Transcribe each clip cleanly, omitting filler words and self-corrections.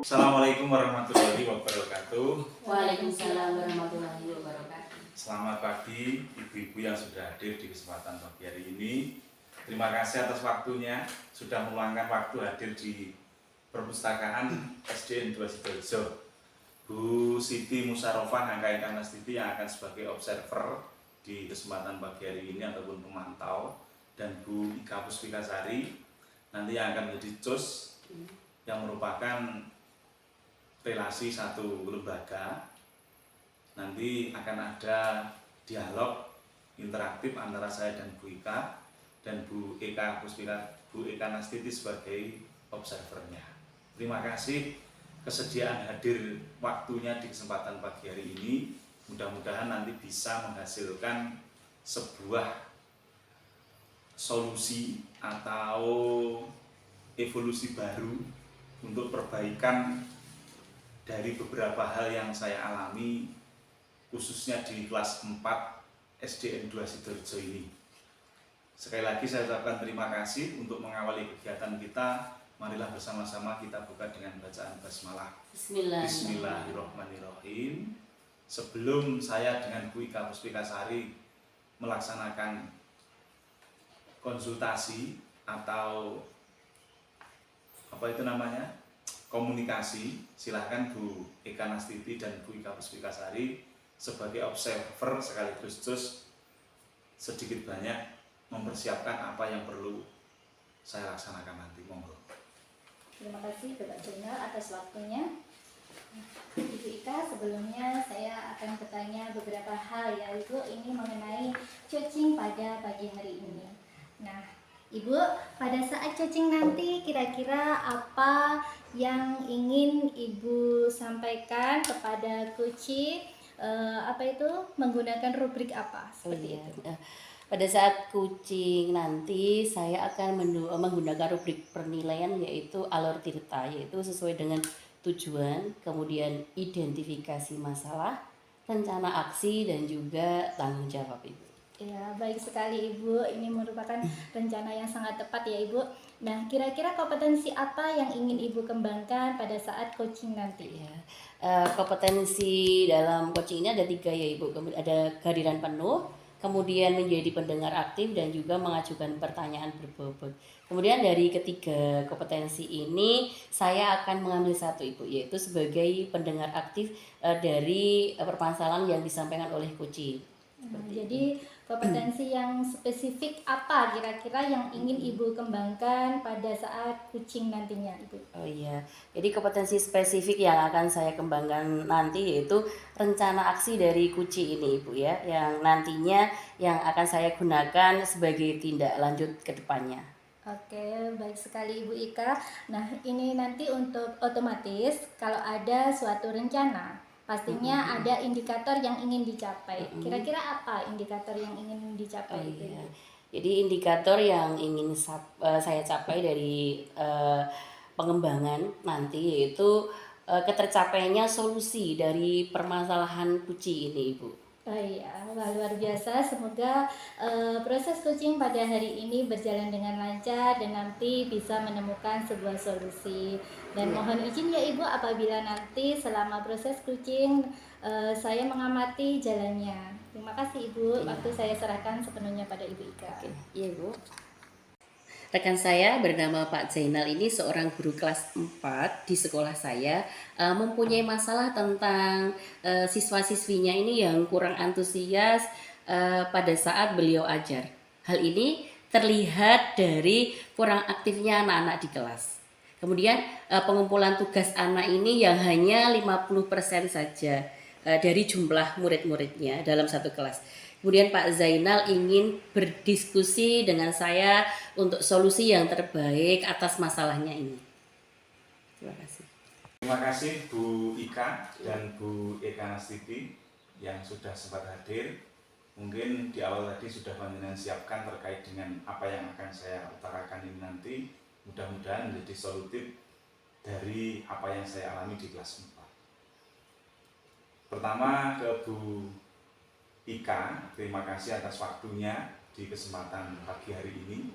Assalamualaikum warahmatullahi wabarakatuh. Waalaikumsalam warahmatullahi wabarakatuh. Selamat pagi ibu-ibu yang sudah hadir di kesempatan pagi hari ini. Terima kasih atas waktunya sudah meluangkan waktu hadir di perpustakaan SDN 2 Sidoarjo. Bu Siti Musarofah Angka Nastiti yang akan sebagai observer di kesempatan pagi hari ini ataupun pemantau, dan Bu Ika Puspikasari nanti yang akan menjadi JOS yang merupakan relasi satu lembaga. Nanti akan ada dialog interaktif antara saya dan Bu Ika dan Bu Eka Nastiti sebagai observernya. Terima kasih kesediaan hadir waktunya di kesempatan pagi hari ini. Mudah-mudahan nanti bisa menghasilkan sebuah solusi atau evolusi baru untuk perbaikan dari beberapa hal yang saya alami khususnya di kelas 4 SDN 2 Sidoarjo ini. Sekali lagi saya ucapkan terima kasih untuk mengawali kegiatan kita. Marilah bersama-sama kita buka dengan bacaan basmalah. Bismillahirrahmanirrahim. Sebelum saya dengan Bu Ika Puspikasari melaksanakan konsultasi atau komunikasi, silahkan Bu Eka Nastiti dan Bu Ika Puspikasari sebagai observer sekaligus JOS sedikit banyak mempersiapkan apa yang perlu saya laksanakan nanti. Monggo. Terima kasih Bapak Zainal atas waktunya. Ibu Ika, sebelumnya saya akan bertanya beberapa hal ya Ibu, ini mengenai coaching pada pagi hari ini. Nah, Ibu, pada saat coaching nanti kira-kira apa yang ingin Ibu sampaikan kepada coaching? Menggunakan rubrik apa seperti itu? Pada saat coaching nanti saya akan menggunakan rubrik penilaian yaitu Alor Tirta, yaitu sesuai dengan tujuan, kemudian identifikasi masalah, rencana aksi, dan juga tanggung jawab Ibu. Ya, baik sekali Ibu. Ini merupakan rencana yang sangat tepat ya Ibu. Nah, kira-kira kompetensi apa yang ingin Ibu kembangkan pada saat coaching nanti? Ya, kompetensi dalam coaching ini ada 3 ya Ibu. Kemudian ada kehadiran penuh, kemudian menjadi pendengar aktif, dan juga mengajukan pertanyaan berbobot. Kemudian dari ketiga kompetensi ini saya akan mengambil satu Ibu, yaitu sebagai pendengar aktif dari permasalahan yang disampaikan oleh coaching. Jadi kompetensi yang spesifik apa kira-kira yang ingin Ibu kembangkan pada saat coaching nantinya Ibu? Oh iya, jadi kompetensi spesifik yang akan saya kembangkan nanti yaitu rencana aksi dari coaching ini Ibu ya, yang nantinya yang akan saya gunakan sebagai tindak lanjut ke depannya. Oke, baik sekali Ibu Ika. Nah, ini nanti untuk otomatis kalau ada suatu rencana, pastinya ada indikator yang ingin dicapai. Kira-kira apa indikator yang ingin dicapai itu? Iya. Jadi indikator yang ingin saya capai dari pengembangan nanti yaitu ketercapainya solusi dari permasalahan coaching ini Ibu. Iya, luar biasa. Semoga proses coaching pada hari ini berjalan dengan lancar dan nanti bisa menemukan sebuah solusi. Dan mohon izin ya Ibu, apabila nanti selama proses coaching saya mengamati jalannya. Terima kasih Ibu. Waktu saya serahkan sepenuhnya pada Ibu Ika. Oke. Iya Bu. Rekan saya bernama Pak Zainal ini seorang guru kelas 4 di sekolah saya, mempunyai masalah tentang siswa-siswinya ini yang kurang antusias pada saat beliau ajar. Hal ini terlihat dari kurang aktifnya anak-anak di kelas. Kemudian pengumpulan tugas anak ini yang hanya 50% saja dari jumlah murid-muridnya dalam satu kelas. Kemudian Pak Zainal ingin berdiskusi dengan saya untuk solusi yang terbaik atas masalahnya ini. Terima kasih. Terima kasih Bu Ika dan Bu Eka Nastiti yang sudah sempat hadir. Mungkin di awal tadi sudah panjenengan siapkan terkait dengan apa yang akan saya utarakan ini nanti. Mudah-mudahan menjadi solutif dari apa yang saya alami di kelas 4. Pertama ke Bu Ika, terima kasih atas waktunya di kesempatan pagi hari ini.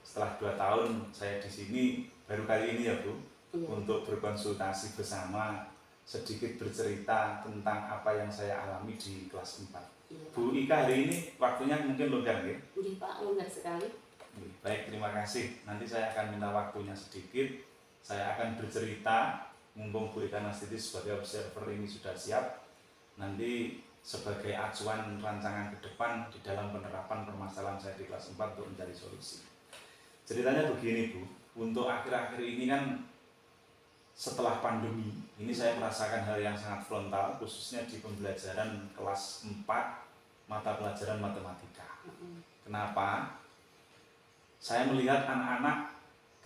Setelah 2 tahun saya di sini, baru kali ini ya Bu, Iya. untuk berkonsultasi bersama, sedikit bercerita tentang apa yang saya alami di kelas 4. Iya, Pak. Bu Ika hari ini waktunya mungkin longgar ya? Iya, Pak, longgar sekali. Baik, terima kasih. Nanti saya akan minta waktunya sedikit. Saya akan bercerita, mumpung Bu Ika Nastiti sebagai observer ini sudah siap. Nanti sebagai acuan rancangan ke depan di dalam penerapan permasalahan saya di kelas 4 untuk mencari solusi. Ceritanya begini Bu, untuk akhir-akhir ini kan setelah pandemi, ini saya merasakan hal yang sangat frontal, khususnya di pembelajaran kelas 4 mata pelajaran matematika. Kenapa? Saya melihat anak-anak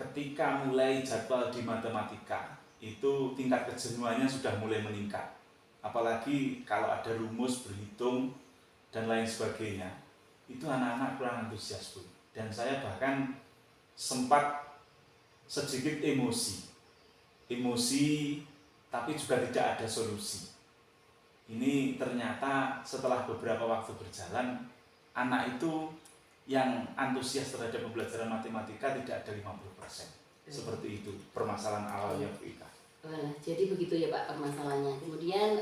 ketika mulai jadwal di matematika, itu tingkat kejenuhannya sudah mulai meningkat. Apalagi kalau ada rumus, berhitung, dan lain sebagainya, itu anak-anak kurang antusias Bu. Dan saya bahkan sempat sedikit emosi, tapi juga tidak ada solusi. Ini ternyata setelah beberapa waktu berjalan, anak itu yang antusias terhadap pembelajaran matematika tidak ada 50%. Seperti itu permasalahan awalnya Bu Ika. Jadi begitu ya Pak permasalahannya. Kemudian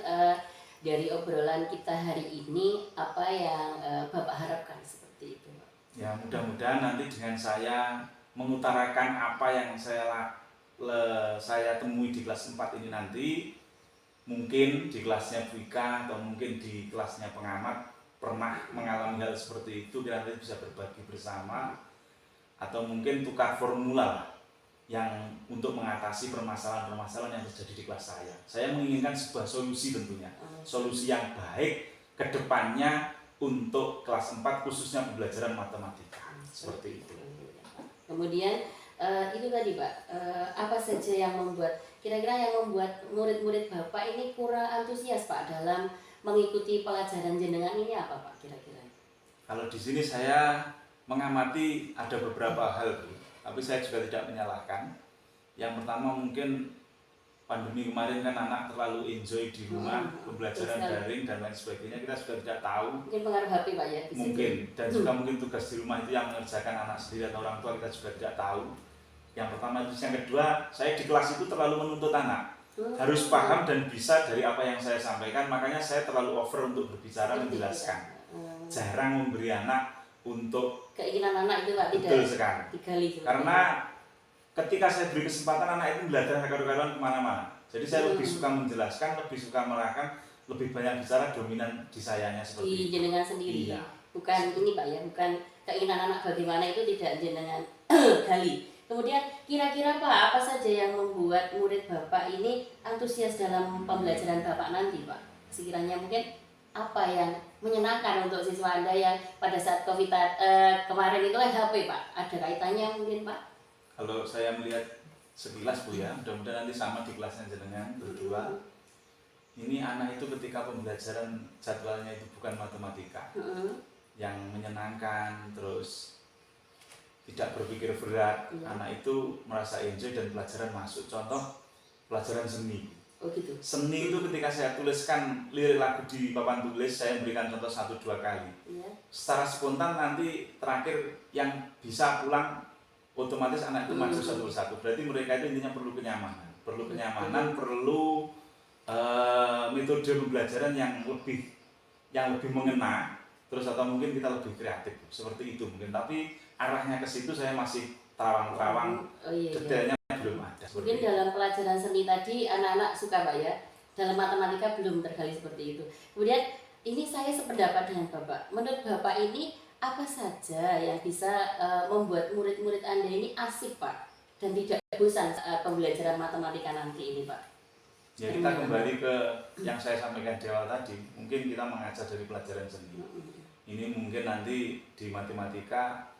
dari obrolan kita hari ini, apa yang Bapak harapkan seperti itu Pak? Ya, mudah-mudahan nanti dengan saya mengutarakan apa yang saya temui di kelas 4 ini nanti, mungkin di kelasnya Bu Ika atau mungkin di kelasnya pengamat pernah mengalami hal seperti itu, kita nanti bisa berbagi bersama, atau mungkin tukar formula yang untuk mengatasi permasalahan-permasalahan yang terjadi di kelas saya. Saya menginginkan sebuah solusi tentunya, solusi yang baik ke depannya untuk kelas 4 khususnya pembelajaran matematika. Seperti itu. Kemudian itu tadi Pak, apa saja yang membuat kira-kira yang membuat murid-murid Bapak ini kurang antusias Pak dalam mengikuti pelajaran jenengan ini, apa Pak kira-kira? Kalau di sini saya mengamati ada beberapa hal Bu, tapi saya juga tidak menyalahkan. Yang pertama mungkin pandemi kemarin kan anak terlalu enjoy di rumah, pembelajaran daring dan lain sebagainya, kita sudah tidak tahu. Mungkin pengaruh HP Pak ya? Mungkin, dan juga mungkin tugas di rumah itu yang mengerjakan anak sendiri atau orang tua, kita juga tidak tahu. Yang pertama itu. Yang kedua, saya di kelas itu terlalu menuntut anak, harus paham dan bisa dari apa yang saya sampaikan, makanya saya terlalu over untuk berbicara, menjelaskan. Jarang memberi anak untuk keinginan anak itu Pak, betul sekali. digali. Karena ketika saya beri kesempatan, anak itu belajar karu-karuan kemana-mana. Jadi saya lebih suka menjelaskan, lebih suka menerangkan, lebih banyak bicara, dominan di sayanya seperti di itu. jenengan sendiri. Iya. Bukan ini Pak ya, bukan keinginan anak bagaimana itu tidak jenengan gali. Kemudian kira-kira Pak, apa saja yang membuat murid Bapak ini antusias dalam pembelajaran Bapak nanti Pak? Sekiranya mungkin apa yang menyenangkan untuk siswa Anda yang pada saat COVID kemarin itu kan HP Pak? Ada kaitannya mungkin Pak? Kalau saya melihat sekilas Bu ya, mudah-mudahan nanti sama di kelasnya jenengan berdua. Ini anak itu ketika pembelajaran jadwalnya itu bukan matematika, yang menyenangkan, terus tidak berpikir berat, anak itu merasa enjoy dan pelajaran masuk. Contoh pelajaran seni. Oh gitu. Seni itu ketika saya tuliskan lirik lagu di papan tulis, saya berikan contoh 1-2 kali. Secara spontan nanti terakhir yang bisa pulang otomatis anak itu maju satu persatu. Berarti mereka itu intinya perlu kenyamanan, perlu metode pembelajaran yang lebih mengena, terus atau mungkin kita lebih kreatif seperti itu mungkin. Tapi arahnya ke situ saya masih terawang-terawang, detailnya belum ada. Mungkin dalam pelajaran seni tadi anak-anak suka Pak ya, dalam matematika belum tergali seperti itu. Kemudian ini saya sependapat dengan Bapak. Menurut Bapak ini apa saja yang bisa membuat murid-murid Anda ini asik Pak dan tidak bosan saat pembelajaran matematika nanti ini Pak? Ya, kita kembali ke yang saya sampaikan di awal tadi. Mungkin kita mengajar dari pelajaran seni. Ini mungkin nanti di matematika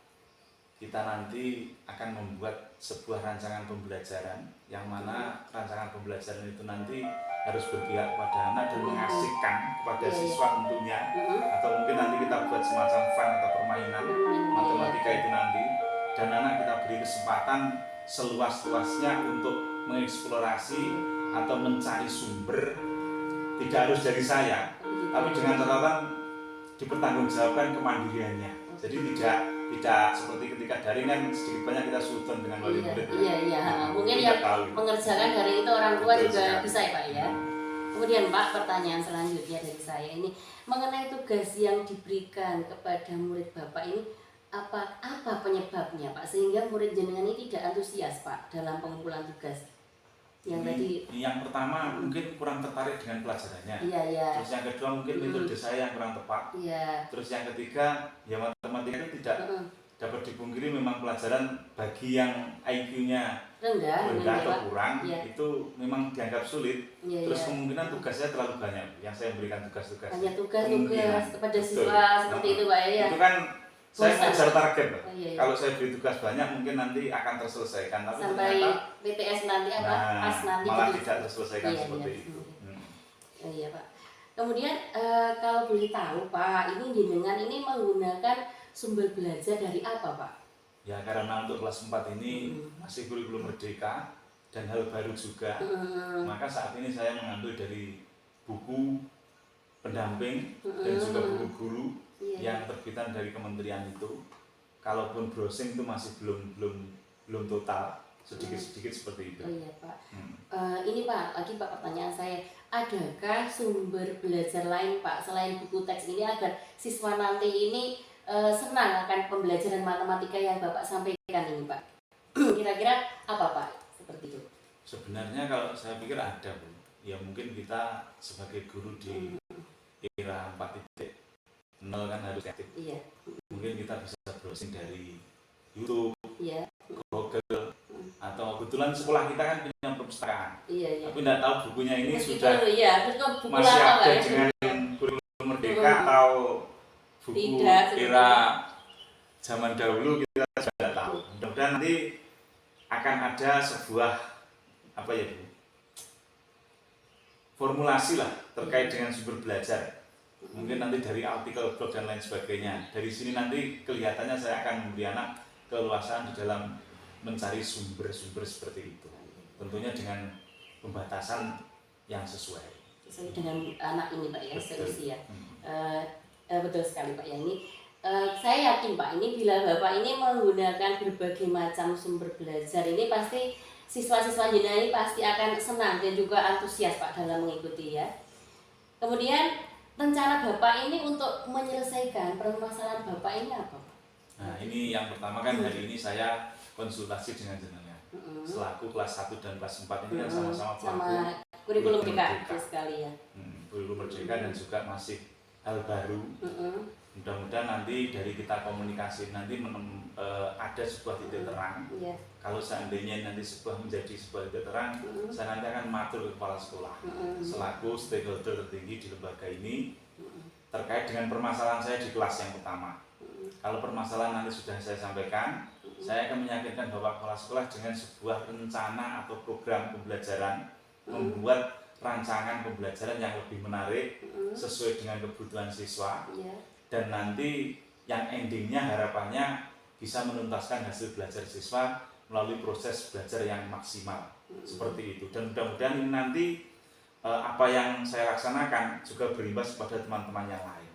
kita nanti akan membuat sebuah rancangan pembelajaran yang mana rancangan pembelajaran itu nanti harus berpihak kepada anak dan mengasihkan kepada siswa tentunya, atau mungkin nanti kita buat semacam fun atau permainan matematika itu nanti, dan anak kita beri kesempatan seluas-luasnya untuk mengeksplorasi atau mencari sumber, tidak harus dari saya, tapi dengan catatan dipertanggungjawabkan kemandiriannya. Jadi tidak tidak seperti ketika daring kan sedikit banyak kita sudon dengan wali murid. Iya. Mungkin Kita yang tahu. mengerjakan daring itu orang tua Betul juga sekali. bisa ya Pak ya. Kemudian Pak, pertanyaan selanjutnya dari saya ini mengenai tugas yang diberikan kepada murid Bapak ini apa penyebabnya Pak sehingga murid jenengan ini tidak antusias Pak dalam pengumpulan tugas? Yang tadi Yang pertama mungkin kurang tertarik dengan pelajarannya. iya. Terus yang kedua mungkin metode saya yang kurang tepat. Iya. Terus yang ketiga ya matematika itu tidak dapat dipungkiri memang pelajaran bagi yang IQ-nya rendah atau Pak. kurang Iya. itu memang dianggap sulit. Iya, Terus iya. kemungkinan tugasnya terlalu banyak yang saya berikan tugas-tugas. Hanya tugas Kemungkinan. kepada Betul. siswa seperti itu Pak ya. Itu kan saya Bosan. ngejar target. Pak. Oh, iya. Kalau saya beri tugas banyak mungkin nanti akan terselesaikan. Tapi Sampai ternyata PTS nanti pas nanti malah gitu. tidak terselesaikan Iya, seperti iya. itu. Oh, iya Pak. Kemudian kalau boleh tahu Pak, ini jenengan ini menggunakan sumber belajar dari apa Pak? Ya karena untuk kelas 4 ini masih kurikulum merdeka dan hal baru juga. Maka saat ini saya mengambil dari buku pendamping dan juga buku guru yang terbitan dari kementerian itu. Kalaupun browsing itu masih belum total, sedikit-sedikit seperti itu. Oh iya Pak. Ini Pak, lagi Pak pertanyaan saya, adakah sumber belajar lain Pak selain buku teks ini agar siswa nanti ini senang akan pembelajaran matematika yang Bapak sampaikan ini Pak? Kira-kira apa Pak? Seperti itu. Sebenarnya kalau saya pikir ada Bu. Ya mungkin kita sebagai guru di era 4.0 kan harus aktif. Iya. Mungkin kita bisa browsing dari YouTube, Iya. Google, atau kebetulan sekolah kita kan punya perpustakaan. Iya. Tapi tidak tahu bukunya ini Meskipun, sudah iya, terus kok buku masih lama ada nggak ya? dengan kurikulum merdeka atau buku Tidak, era zaman dahulu kita sudah tidak tahu. Mudah-mudahan nanti akan ada sebuah apa ya Bu? Formulasi lah terkait dengan sumber belajar. Mungkin nanti dari artikel blog dan lain sebagainya. Dari sini nanti kelihatannya saya akan memberi anak keleluasaan di dalam mencari sumber-sumber seperti itu. Tentunya dengan pembatasan yang sesuai. Sesuai dengan anak ini Pak ya, Betul. seusia. Betul sekali Pak ya ini. Saya yakin Pak ini bila Bapak ini menggunakan berbagai macam sumber belajar ini pasti siswa-siswa jenengan ini pasti akan senang dan juga antusias Pak dalam mengikuti ya. Kemudian rencana Bapak ini untuk menyelesaikan permasalahan Bapak ini apa Pak? Nah ini yang pertama kan hari ini saya konsultasi dengan jenengan. Selaku kelas 1 dan kelas 4 ini kan sama-sama Sama pelaku kurikulum kurikulum merdeka merdeka. sekali ya. Kurikulum merdeka dan juga masih hal baru. Mudah-mudahan nanti dari kita komunikasi nanti ada sebuah titik terang. Iya. Kalau seandainya nanti menjadi sebuah titik terang, saya nanti akan matur ke kepala sekolah selaku stakeholder tertinggi di lembaga ini terkait dengan permasalahan saya di kelas yang pertama. Kalau permasalahan nanti sudah saya sampaikan, saya akan meyakinkan Bapak kepala sekolah dengan sebuah rencana atau program pembelajaran, membuat rancangan pembelajaran yang lebih menarik sesuai dengan kebutuhan siswa. Iya. Dan nanti yang endingnya harapannya bisa menuntaskan hasil belajar siswa melalui proses belajar yang maksimal seperti itu. Dan mudah-mudahan ini nanti apa yang saya laksanakan juga berimbas kepada teman-teman yang lain,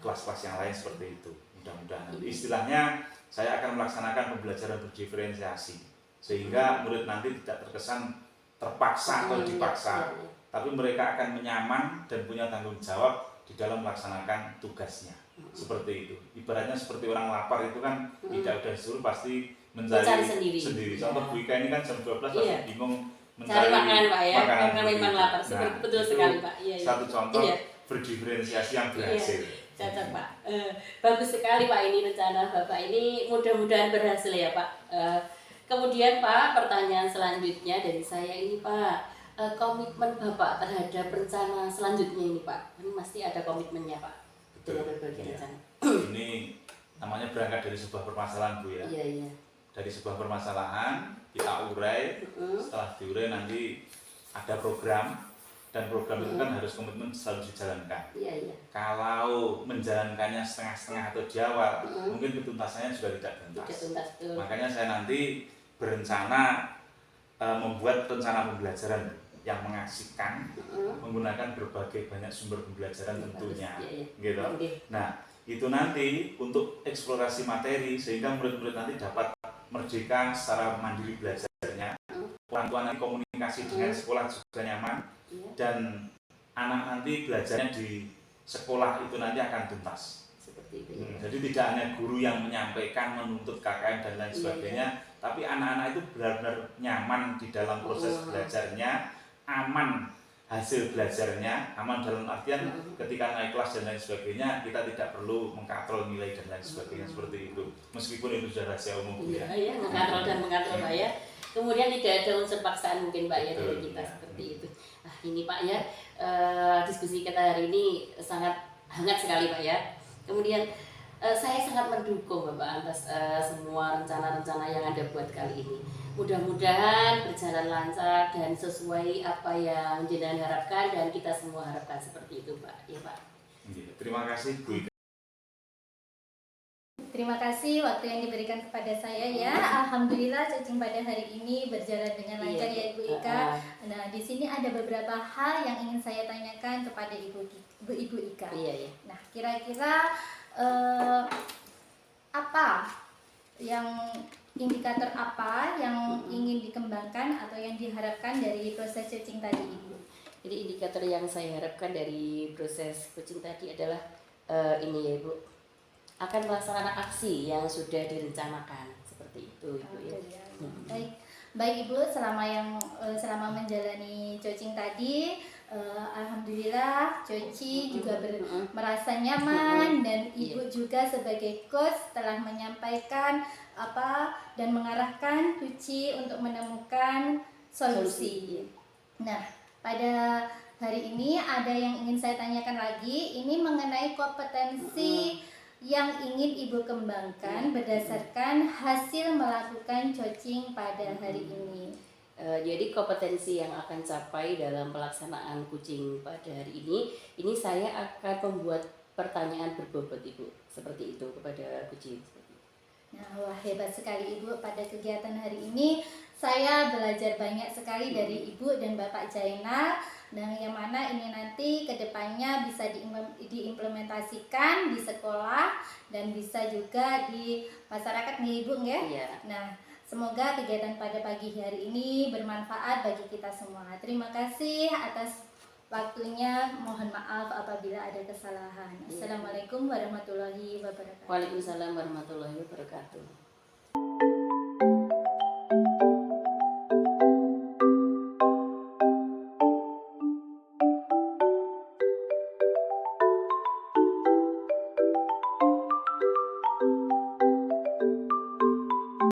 kelas-kelas yang lain seperti itu. Mudah-mudahan nanti istilahnya saya akan melaksanakan pembelajaran berdiferensiasi sehingga murid nanti tidak terkesan terpaksa atau dipaksa, tapi mereka akan menyaman dan punya tanggung jawab di dalam melaksanakan tugasnya. Seperti itu. Ibaratnya seperti orang lapar itu kan tidak udah disuruh pasti mencari sendiri. Contoh Bu Ika ini kan jam 12 pasti bingung mencari cari makanan Pak ya, karena memang lapar. Nah, Betul sekali Pak. Iya, iya. Satu contoh Iya. berdiferensiasi yang berhasil. Cocok Pak. Bagus sekali Pak ini rencana Bapak ini, mudah-mudahan berhasil ya Pak. Kemudian Pak, pertanyaan selanjutnya dari saya ini Pak, komitmen Bapak terhadap rencana selanjutnya ini Pak, ini pasti ada komitmennya Pak dengan berbagai rencana. Ini namanya berangkat dari sebuah permasalahan Bu ya. Iya. Dari sebuah permasalahan kita urai, setelah diurai nanti ada program, dan program itu kan harus komitmen selalu dijalankan. Iya. Kalau menjalankannya setengah-setengah atau di awal, mungkin ketuntasannya juga tidak tuntas. Makanya saya nanti berencana membuat rencana pembelajaran yang mengasihkan, menggunakan berbagai banyak sumber pembelajaran tentunya, gitu. Nah, itu nanti untuk eksplorasi materi sehingga murid-murid nanti dapat merdeka secara mandiri belajarnya, orang tua nanti komunikasi dengan sekolah juga nyaman, dan anak nanti belajarnya di sekolah itu nanti akan tuntas. Seperti itu ya. Jadi tidak hanya guru yang menyampaikan, menuntut KKN dan lain sebagainya, tapi anak-anak itu benar-benar nyaman di dalam proses belajarnya, aman hasil belajarnya, aman dalam artian ketika naik kelas dan lain sebagainya kita tidak perlu mengkatrol nilai dan lain sebagainya seperti itu, meskipun itu sudah rahasia umum. Iya, mengkatrol dan mengatrol Pak ya. Kemudian tidak ada unsur paksaan mungkin Pak ya dari kita seperti itu. Nah ini Pak ya, diskusi kita hari ini sangat hangat sekali Pak ya. Kemudian saya sangat mendukung Bapak atas semua rencana-rencana yang Anda buat kali ini. Mudah-mudahan berjalan lancar dan sesuai apa yang jenengan harapkan dan kita semua harapkan seperti itu Pak. Ya Pak. Terima kasih Bu Ika. Terima kasih waktu yang diberikan kepada saya ya. Alhamdulillah coaching pada hari ini berjalan dengan lancar ya Ibu Ika. Nah di sini ada beberapa hal yang ingin saya tanyakan kepada Ibu Ika. Iya. Nah kira-kira apa yang indikator apa yang ingin dikembangkan atau yang diharapkan dari proses coaching tadi Ibu? Jadi indikator yang saya harapkan dari proses coaching tadi adalah ini ya Ibu, akan melaksanakan aksi yang sudah direncanakan seperti itu Ibu ya. Baik Ibu, selama menjalani coaching tadi, alhamdulillah Coci juga merasa nyaman dan Ibu juga sebagai coach telah menyampaikan dan mengarahkan Coci untuk menemukan solusi. Nah, pada hari ini ada yang ingin saya tanyakan lagi, ini mengenai kompetensi yang ingin Ibu kembangkan berdasarkan hasil melakukan coaching pada hari ini. Jadi kompetensi yang akan capai dalam pelaksanaan coaching pada hari ini saya akan membuat pertanyaan berbobot Ibu seperti itu kepada coaching. Nah, wah hebat sekali Ibu, pada kegiatan hari ini saya belajar banyak sekali dari Ibu dan Bapak Jainal, dan yang mana ini nanti kedepannya bisa diimplementasikan di sekolah dan bisa juga di masyarakat nih Ibu ya. Iya. Nah, semoga kegiatan pada pagi hari ini bermanfaat bagi kita semua. Terima kasih atas waktunya. Mohon maaf apabila ada kesalahan. Assalamualaikum warahmatullahi wabarakatuh. Waalaikumsalam warahmatullahi wabarakatuh.